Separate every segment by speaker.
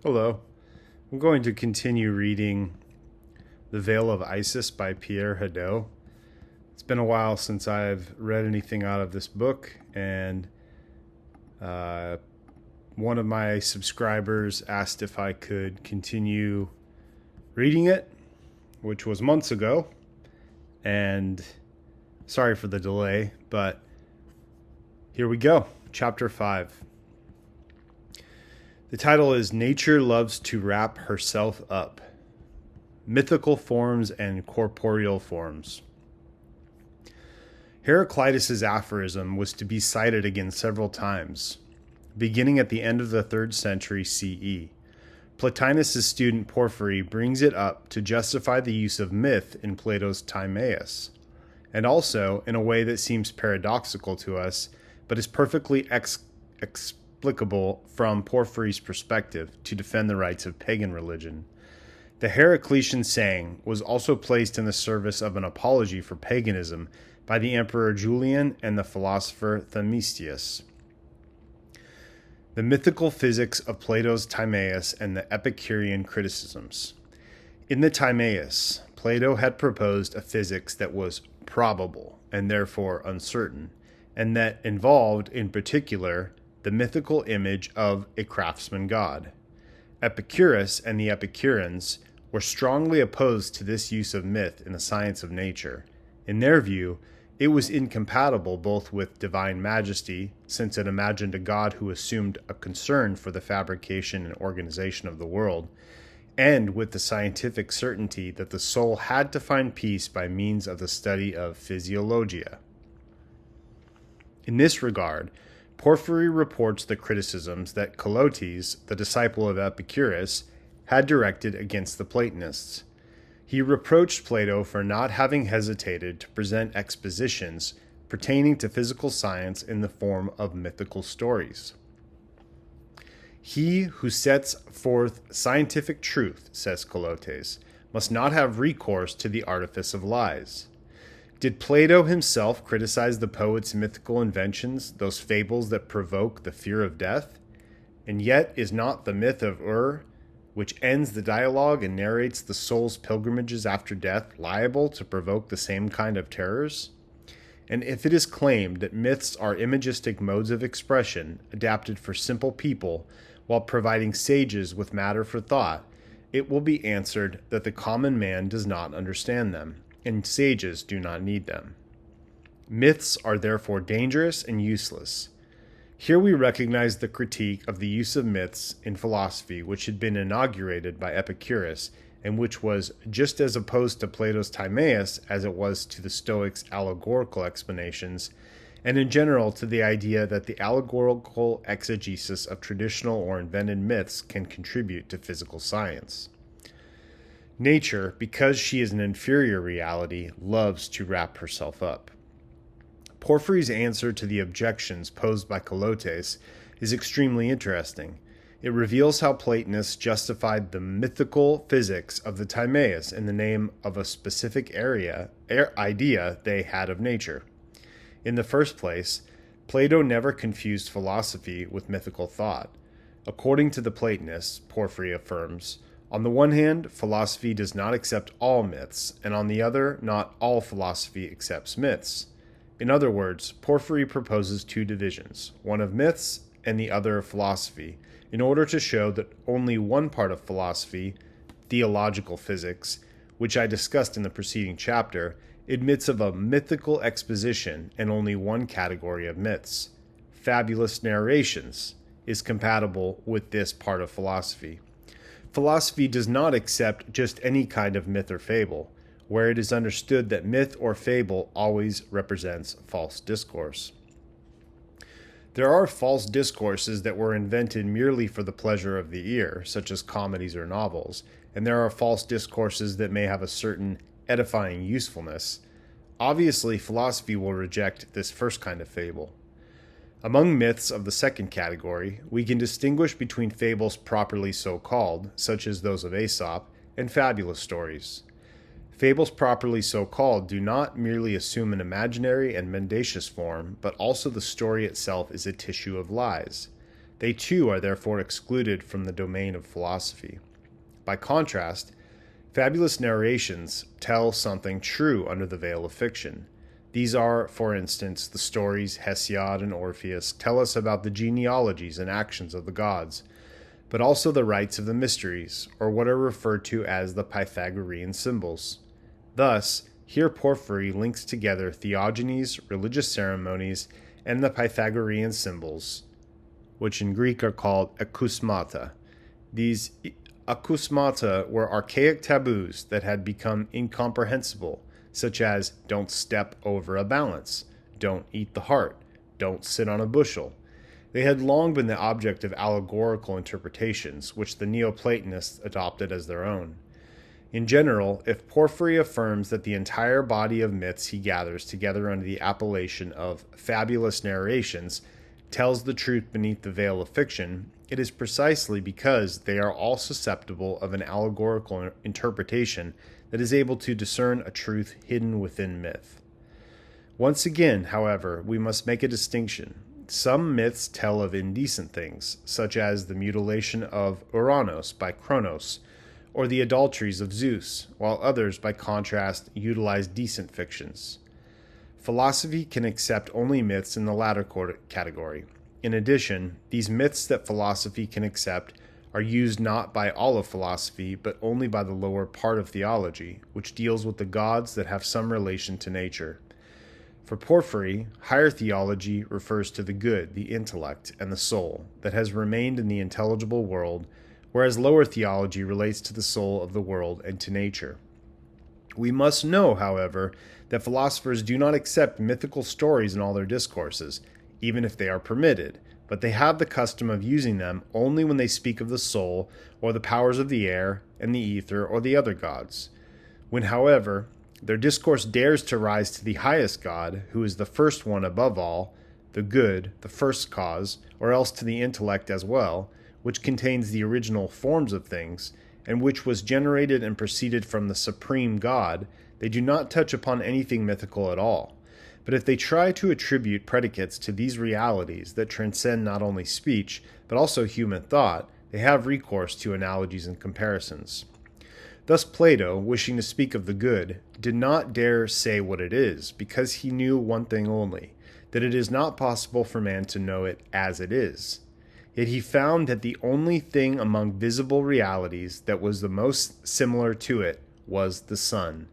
Speaker 1: Hello. I'm going to continue reading The Veil of Isis by Pierre Hadot. It's been a while since I've read anything out of this book, and one of my subscribers asked if I could continue reading it, which was months ago, and sorry for the delay, but here we go. Chapter 5. The title is Nature Loves to Wrap Herself Up. Mythical Forms and Corporeal Forms. Heraclitus's aphorism was to be cited again several times, beginning at the end of the 3rd century CE. Plotinus' student Porphyry brings it up to justify the use of myth in Plato's Timaeus, and also in a way that seems paradoxical to us, but is perfectly explicable from Porphyry's perspective to defend the rights of pagan religion. The Heraclitean saying was also placed in the service of an apology for paganism by the Emperor Julian and the philosopher Themistius. The mythical physics of Plato's Timaeus and the Epicurean criticisms. In the Timaeus, Plato had proposed a physics that was probable and therefore uncertain, and that involved, in particular, the mythical image of a craftsman god. Epicurus and the Epicureans were strongly opposed to this use of myth in the science of nature. In their view, it was incompatible both with divine majesty, since it imagined a god who assumed a concern for the fabrication and organization of the world, and with the scientific certainty that the soul had to find peace by means of the study of physiologia. In this regard, Porphyry reports the criticisms that Colotes, the disciple of Epicurus, had directed against the Platonists. He reproached Plato for not having hesitated to present expositions pertaining to physical science in the form of mythical stories. He who sets forth scientific truth, says Colotes, must not have recourse to the artifice of lies. Did Plato himself criticize the poet's mythical inventions, those fables that provoke the fear of death? And yet is not the myth of which ends the dialogue and narrates the soul's pilgrimages after death, liable to provoke the same kind of terrors? And if it is claimed that myths are imagistic modes of expression adapted for simple people while providing sages with matter for thought, it will be answered that the common man does not understand them, and sages do not need them. Myths are therefore dangerous and useless. Here we recognize the critique of the use of myths in philosophy which had been inaugurated by Epicurus, and which was just as opposed to Plato's Timaeus as it was to the Stoics' allegorical explanations, and in general to the idea that the allegorical exegesis of traditional or invented myths can contribute to physical science. Nature, because she is an inferior reality, loves to wrap herself up. Porphyry's answer to the objections posed by Colotes is extremely interesting. It reveals how Platonists justified the mythical physics of the Timaeus in the name of a specific idea they had of nature. In the first place, Plato never confused philosophy with mythical thought. According to the Platonists, Porphyry affirms, on the one hand, philosophy does not accept all myths, and on the other, not all philosophy accepts myths. In other words, Porphyry proposes two divisions, one of myths and the other of philosophy, in order to show that only one part of philosophy, theological physics, which I discussed in the preceding chapter, admits of a mythical exposition, and only one category of myths, fabulous narrations, is compatible with this part of philosophy. Philosophy does not accept just any kind of myth or fable, where it is understood that myth or fable always represents false discourse. There are false discourses that were invented merely for the pleasure of the ear, such as comedies or novels, and there are false discourses that may have a certain edifying usefulness. Obviously, philosophy will reject this first kind of fable. Among myths of the second category, we can distinguish between fables properly so called, such as those of Aesop, and fabulous stories. Fables properly so called do not merely assume an imaginary and mendacious form, but also the story itself is a tissue of lies. They too are therefore excluded from the domain of philosophy. By contrast, fabulous narrations tell something true under the veil of fiction. These are, for instance, the stories Hesiod and Orpheus tell us about the genealogies and actions of the gods, but also the rites of the mysteries, or what are referred to as the Pythagorean symbols. Thus, here Porphyry links together theogonies, religious ceremonies, and the Pythagorean symbols, which in Greek are called akousmata. These akousmata were archaic taboos that had become incomprehensible, such as don't step over a balance, don't eat the heart, don't sit on a bushel. They had long been the object of allegorical interpretations, which the Neoplatonists adopted as their own. In general, if Porphyry affirms that the entire body of myths he gathers together under the appellation of fabulous narrations tells the truth beneath the veil of fiction, it is precisely because they are all susceptible of an allegorical interpretation that is able to discern a truth hidden within myth. Once again, however, we must make a distinction. Some myths tell of indecent things, such as the mutilation of Uranos by Kronos, or the adulteries of Zeus, while others, by contrast, utilize decent fictions. Philosophy can accept only myths in the latter category. In addition, these myths that philosophy can accept are used not by all of philosophy, but only by the lower part of theology, which deals with the gods that have some relation to nature. For Porphyry, higher theology refers to the good, the intellect, and the soul that has remained in the intelligible world, whereas lower theology relates to the soul of the world and to nature. We must know, however, that philosophers do not accept mythical stories in all their discourses, even if they are permitted, but they have the custom of using them only when they speak of the soul, or the powers of the air, and the ether, or the other gods. When, however, their discourse dares to rise to the highest God, who is the first one above all, the good, the first cause, or else to the intellect as well, which contains the original forms of things, and which was generated and proceeded from the supreme God, they do not touch upon anything mythical at all. But if they try to attribute predicates to these realities that transcend not only speech, but also human thought, they have recourse to analogies and comparisons. Thus Plato, wishing to speak of the good, did not dare say what it is, because he knew one thing only, that it is not possible for man to know it as it is. Yet he found that the only thing among visible realities that was the most similar to it was the sun.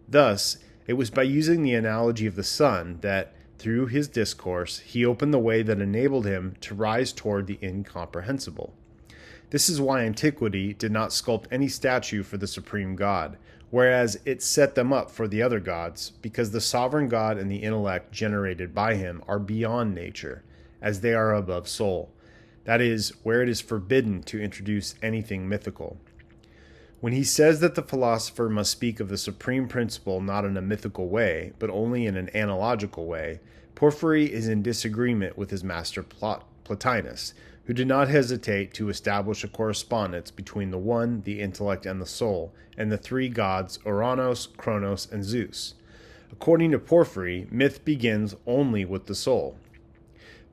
Speaker 1: Thus, it was by using the analogy of the sun that, through his discourse, he opened the way that enabled him to rise toward the incomprehensible. This is why antiquity did not sculpt any statue for the supreme God, whereas it set them up for the other gods, because the sovereign God and the intellect generated by him are beyond nature, as they are above soul. That is, where it is forbidden to introduce anything mythical. When he says that the philosopher must speak of the supreme principle not in a mythical way, but only in an analogical way, Porphyry is in disagreement with his master Plotinus, who did not hesitate to establish a correspondence between the one, the intellect, and the soul, and the three gods Uranos, Kronos, and Zeus. According to Porphyry, myth begins only with the soul.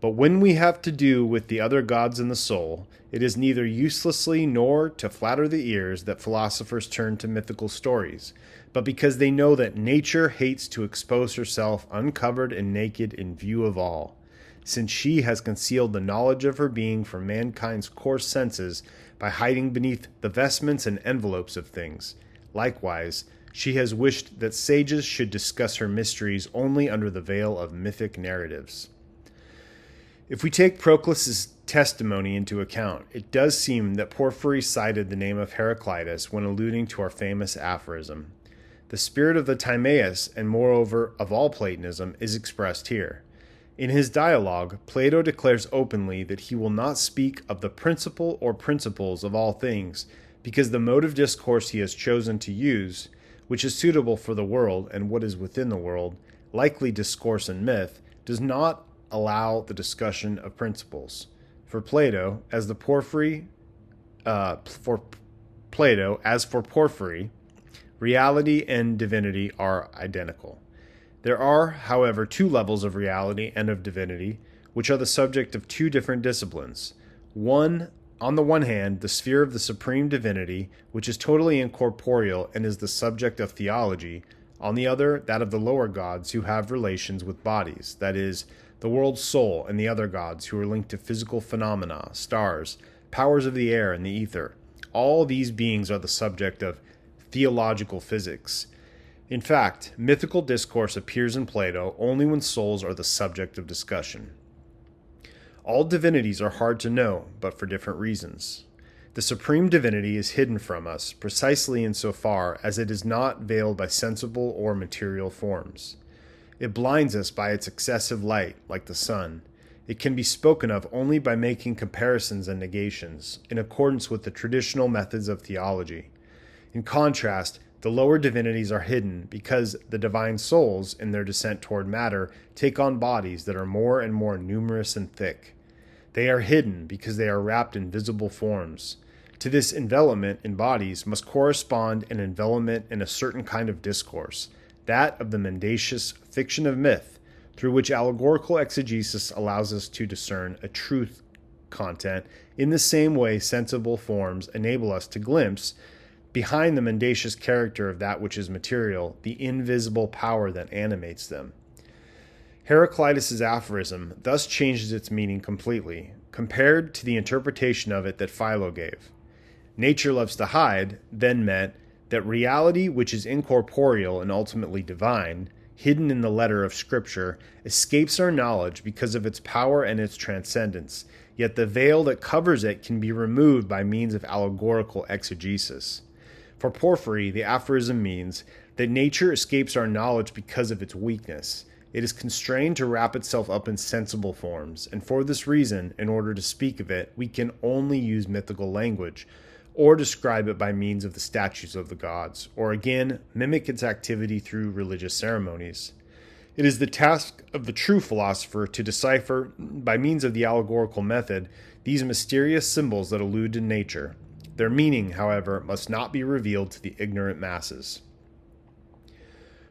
Speaker 1: But when we have to do with the other gods and the soul, it is neither uselessly nor to flatter the ears that philosophers turn to mythical stories, but because they know that nature hates to expose herself uncovered and naked in view of all, since she has concealed the knowledge of her being from mankind's coarse senses by hiding beneath the vestments and envelopes of things. Likewise, she has wished that sages should discuss her mysteries only under the veil of mythic narratives. If we take Proclus's testimony into account, it does seem that Porphyry cited the name of Heraclitus when alluding to our famous aphorism. The spirit of the Timaeus, and moreover of all Platonism, is expressed here. In his dialogue, Plato declares openly that he will not speak of the principle or principles of all things, because the mode of discourse he has chosen to use, which is suitable for the world and what is within the world, likely discourse and myth, does not allow the discussion of principles. For Plato, as for Porphyry, reality and divinity are identical. There are, however, two levels of reality and of divinity, which are the subject of two different disciplines. On the one hand, the sphere of the supreme divinity, which is totally incorporeal and is the subject of theology; on the other, that of the lower gods who have relations with bodies, that is, the world's soul and the other gods who are linked to physical phenomena, stars, powers of the air and the ether. All these beings are the subject of theological physics. In fact, mythical discourse appears in Plato only when souls are the subject of discussion. All divinities are hard to know, but for different reasons. The supreme divinity is hidden from us, precisely insofar as it is not veiled by sensible or material forms. It blinds us by its excessive light, like the sun. It can be spoken of only by making comparisons and negations, in accordance with the traditional methods of theology. In contrast, the lower divinities are hidden because the divine souls, in their descent toward matter, take on bodies that are more and more numerous and thick. They are hidden because they are wrapped in visible forms. To this envelopment in bodies must correspond an envelopment in a certain kind of discourse, that of the mendacious fiction of myth, through which allegorical exegesis allows us to discern a truth content in the same way sensible forms enable us to glimpse, behind the mendacious character of that which is material, the invisible power that animates them. Heraclitus's aphorism thus changes its meaning completely, compared to the interpretation of it that Philo gave. Nature loves to hide then meant that reality which is incorporeal and ultimately divine, hidden in the letter of Scripture, escapes our knowledge because of its power and its transcendence, yet the veil that covers it can be removed by means of allegorical exegesis. For Porphyry, the aphorism means that nature escapes our knowledge because of its weakness. It is constrained to wrap itself up in sensible forms, and for this reason, in order to speak of it, we can only use mythical language, or describe it by means of the statues of the gods, or again, mimic its activity through religious ceremonies. It is the task of the true philosopher to decipher, by means of the allegorical method, these mysterious symbols that allude to nature. Their meaning, however, must not be revealed to the ignorant masses.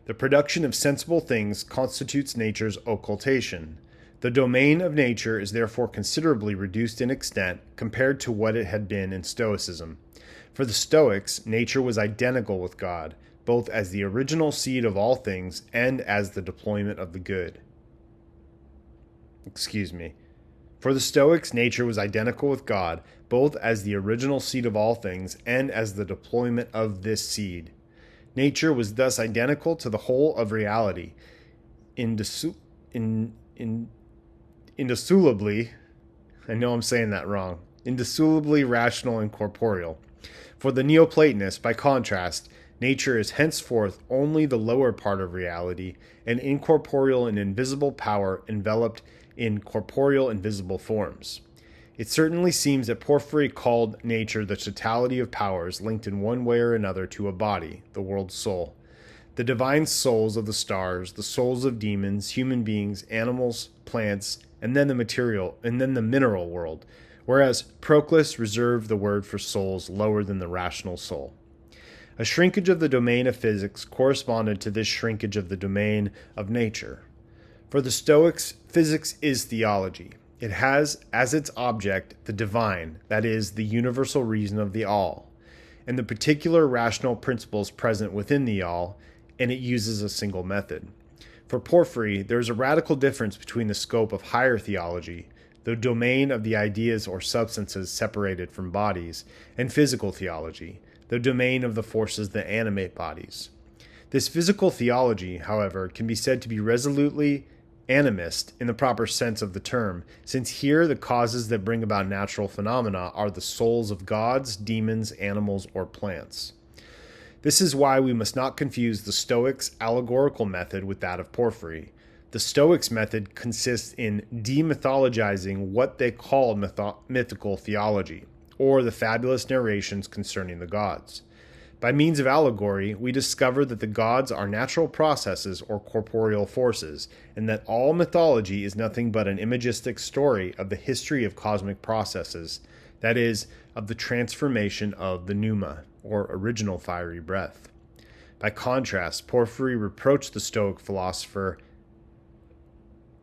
Speaker 1: The production of sensible things constitutes nature's occultation. The domain of nature is therefore considerably reduced in extent compared to what it had been in Stoicism. For the Stoics, nature was identical with God, both as the original seed of all things and as the deployment of the good. For the Stoics, nature was identical with God, both as the original seed of all things and as the deployment of this seed. Nature was thus identical to the whole of reality, indissolubly, I know I'm saying that wrong, indissolubly rational and corporeal. For the Neoplatonist, by contrast, nature is henceforth only the lower part of reality, an incorporeal and invisible power enveloped in corporeal and visible forms. It certainly seems that Porphyry called nature the totality of powers linked in one way or another to a body, the world's soul. The divine souls of the stars, the souls of demons, human beings, animals, plants, and then the mineral world, whereas Proclus reserved the word for souls lower than the rational soul. A shrinkage of the domain of physics corresponded to this shrinkage of the domain of nature. For the Stoics, physics is theology. It has as its object the divine, that is, the universal reason of the all, and the particular rational principles present within the all, and it uses a single method. For Porphyry, there is a radical difference between the scope of higher theology, the domain of the ideas or substances separated from bodies, and physical theology, the domain of the forces that animate bodies. This physical theology, however, can be said to be resolutely animist in the proper sense of the term, since here the causes that bring about natural phenomena are the souls of gods, demons, animals, or plants. This is why we must not confuse the Stoics' allegorical method with that of Porphyry. The Stoics' method consists in demythologizing what they called mythical theology, or the fabulous narrations concerning the gods. By means of allegory, we discover that the gods are natural processes or corporeal forces, and that all mythology is nothing but an imagistic story of the history of cosmic processes, that is, of the transformation of the pneuma, or original fiery breath. By contrast, Porphyry reproached the Stoic philosopher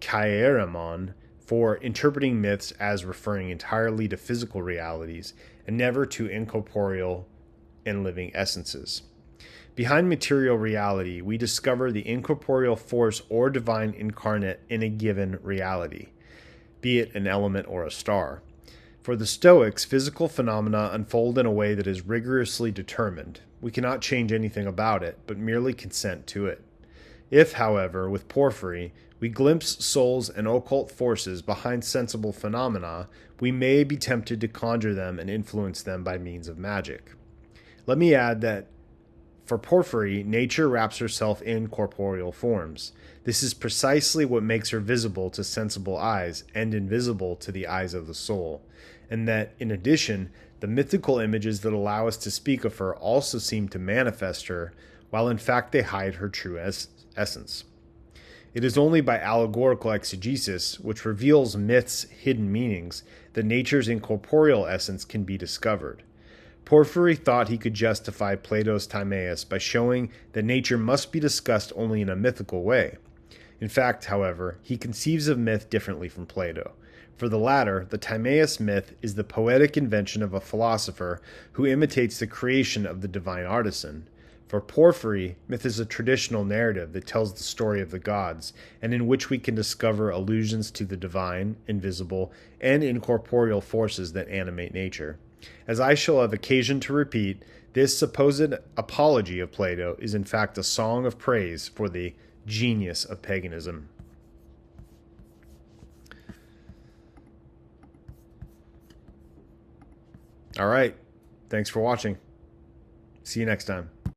Speaker 1: Chaeremonn for interpreting myths as referring entirely to physical realities and never to incorporeal and living essences. Behind material reality, we discover the incorporeal force or divine incarnate in a given reality, be it an element or a star. For the Stoics, physical phenomena unfold in a way that is rigorously determined. We cannot change anything about it, but merely consent to it. If, however, with Porphyry, we glimpse souls and occult forces behind sensible phenomena, we may be tempted to conjure them and influence them by means of magic. Let me add that for Porphyry, nature wraps herself in corporeal forms. This is precisely what makes her visible to sensible eyes and invisible to the eyes of the soul, and that, in addition, the mythical images that allow us to speak of her also seem to manifest her, while in fact they hide her true essence. It is only by allegorical exegesis, which reveals myths' hidden meanings, that nature's incorporeal essence can be discovered. Porphyry thought he could justify Plato's Timaeus by showing that nature must be discussed only in a mythical way. In fact, however, he conceives of myth differently from Plato. For the latter, the Timaeus myth is the poetic invention of a philosopher who imitates the creation of the divine artisan. For Porphyry, myth is a traditional narrative that tells the story of the gods, and in which we can discover allusions to the divine, invisible, and incorporeal forces that animate nature. As I shall have occasion to repeat, this supposed apology of Plato is in fact a song of praise for the genius of paganism. All right. Thanks for watching. See you next time.